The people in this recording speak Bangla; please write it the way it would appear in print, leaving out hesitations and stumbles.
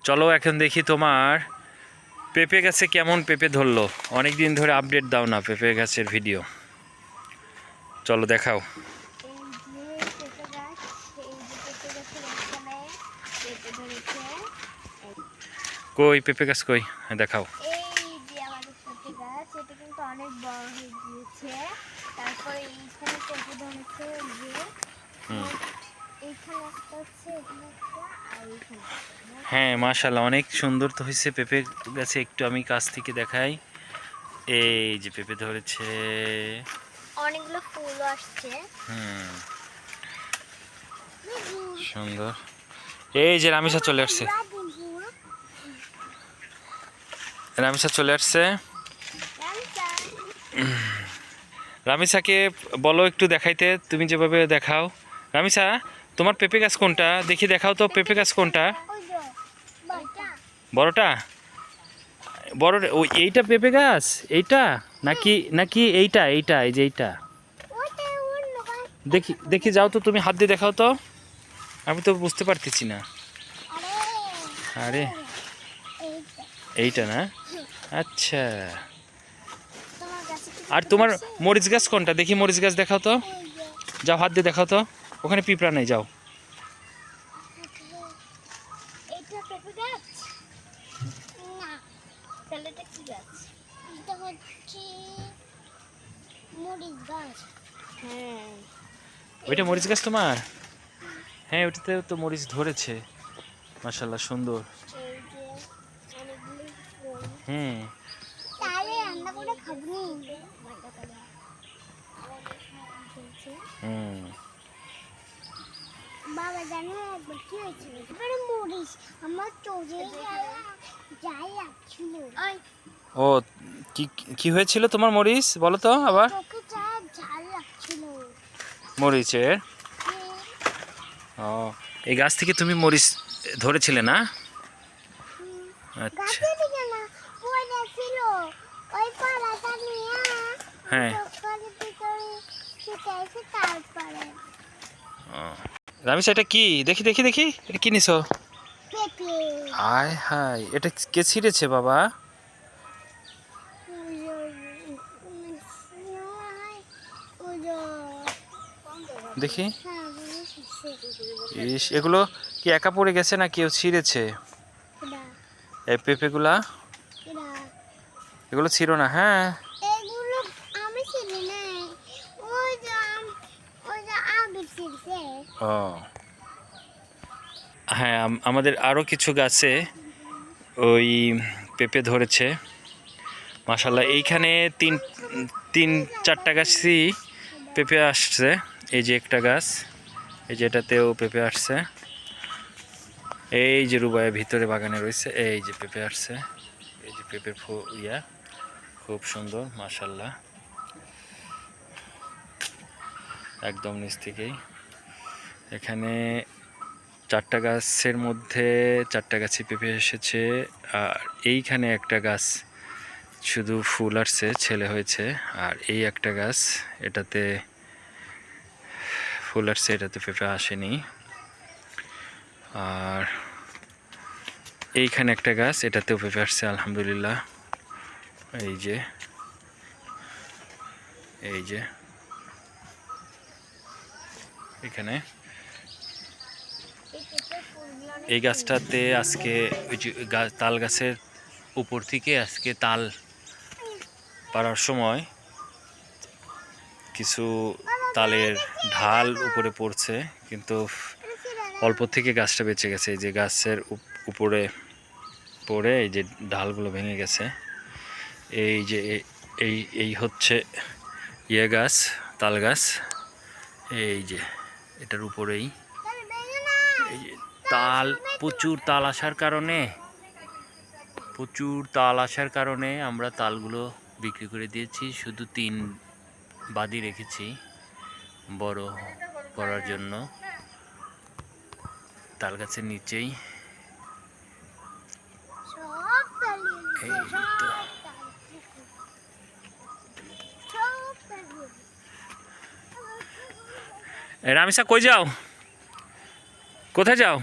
চলো এখন দেখি তোমার পেঁপে গাছে কেমন পেঁপে ধরলো। অনেক দিন ধরে আপডেট দাও না পেঁপে গাছের ভিডিও, চলো দেখাও। কই পেঁপে গাছ কই, হ্যাঁ দেখাও। এই যে আমাদের পেঁপে গাছ, এটা কিন্তু অনেক বড় হয়ে গিয়েছে। তারপরে এইখানে পেঁপে ধরেছে, এই যে এইখানে একটা হচ্ছে, এখানে একটা, আর এইখানে একটা। হ্যাঁ মাশাআল্লাহ অনেক সুন্দর তো হয়েছে পেঁপে গাছে। একটু আমি কাছ থেকে দেখাই। এই যে পেঁপে ধরেছে, অনেকগুলো ফুলও আসছে। সুন্দর। এই যে রামিসা চলে আসছে, রামিসা চলে আসছে। রামিসাকে বলো একটু দেখাইতে, তুমি যেভাবে দেখাও। রামিসা তোমার পেঁপে গাছ কোনটা দেখি, দেখাও তো পেঁপে গাছ কোনটা। বড়টা, বড় ওই এইটা পেঁপে গাছ, এইটা নাকি নাকি এইটা, এইটা এই যে এইটা। দেখি দেখি যাও তো, তুমি হাত দিয়ে দেখাও তো, আমি তো বুঝতে পারতেছি না। আরে এইটা না, আচ্ছা। আর তোমার মরিচ গাছ কোনটা দেখি, মরিচ গাছ দেখাও তো, যাও হাত দিয়ে দেখাও তো। ওখানে পিঁপড়া নেই, যাও। ওইটা মরিচ গাছ তোমার? হ্যাঁ ওইটাতে তো মরিচ ধরেছে মাশাআল্লাহ, সুন্দর। হুম হুম। বাবা জানো একবার কি হয়েছিল, এবারে মরিস আমার চোখে যাই লাগছিল। ও কি কি হয়েছিল তোমার মরিচ, বলো তো আবার। চোখে যা ঝাল লাগছিল মরিচের? ও এই গাছ থেকে তুমি মরিচ ধরেছিলে না? আচ্ছা হ্যাঁ। রামিসা এটা কি দেখি দেখি দেখি, এটা কি নিছো? আয় হায়, এটা কে ছিঁড়েছে বাবা? দেখি। ইস, এগুলো কি একা পড়ে গেছে না কেউ ছিঁড়েছে? এই পেঁপেগুলা, এগুলো ছিল না। হ্যাঁ ও হ্যাঁ, আমাদের আরও কিছু গাছে ওই পেঁপে ধরেছে মাশাআল্লাহ। এইখানে তিন তিন চারটা গাছই পেঁপে আসছে। এই যে একটা গাছ, এই যে এটাতেও পেঁপে আসছে। এই যে রুবাইয়ের ভিতরে বাগানে রয়েছে, এই যে পেঁপে আসছে। এই যে পেঁপের ইয়া খুব সুন্দর মাশাআল্লাহ, একদম নিচ থেকেই। এখানে চারটা গাছের মধ্যে চারটা গাছে পেঁপে এসেছে। আর এইখানে একটা গাছ শুধু ফুল আসছে, ছেলে হয়েছে। আর এই একটা গাছ, এটাতে ফুল আসছে, এটাতে পেঁপে আসেনি। আর এইখানে একটা গাছ, এটাতেও পেঁপে আসছে আলহামদুলিল্লাহ। এই যে এই যে এখানে এই গাছটাতে আজকে ওই যে তাল গাছের উপর থেকে আজকে তাল পাড়ার সময় কিছু তালের ঢাল উপরে পড়ছে, কিন্তু অল্প থেকে গাছটা বেঁচে গেছে। এই যে গাছের উপরে পড়ে এই যে ঢালগুলো ভেঙে গেছে। এই যে এই এই হচ্ছে ইয়ে গাছ, তাল গাছ। এই যে এটার উপরেই এই যে তাল, প্রচুর তাল আসার কারণে আমরা তালগুলো বিক্রি করে দিয়েছি। শুধু 3 বাদি রেখেছি বড় করার জন্য। তাল গাছের নিচেই এই তো। রামিসা কই যাও, কোথায় যাও?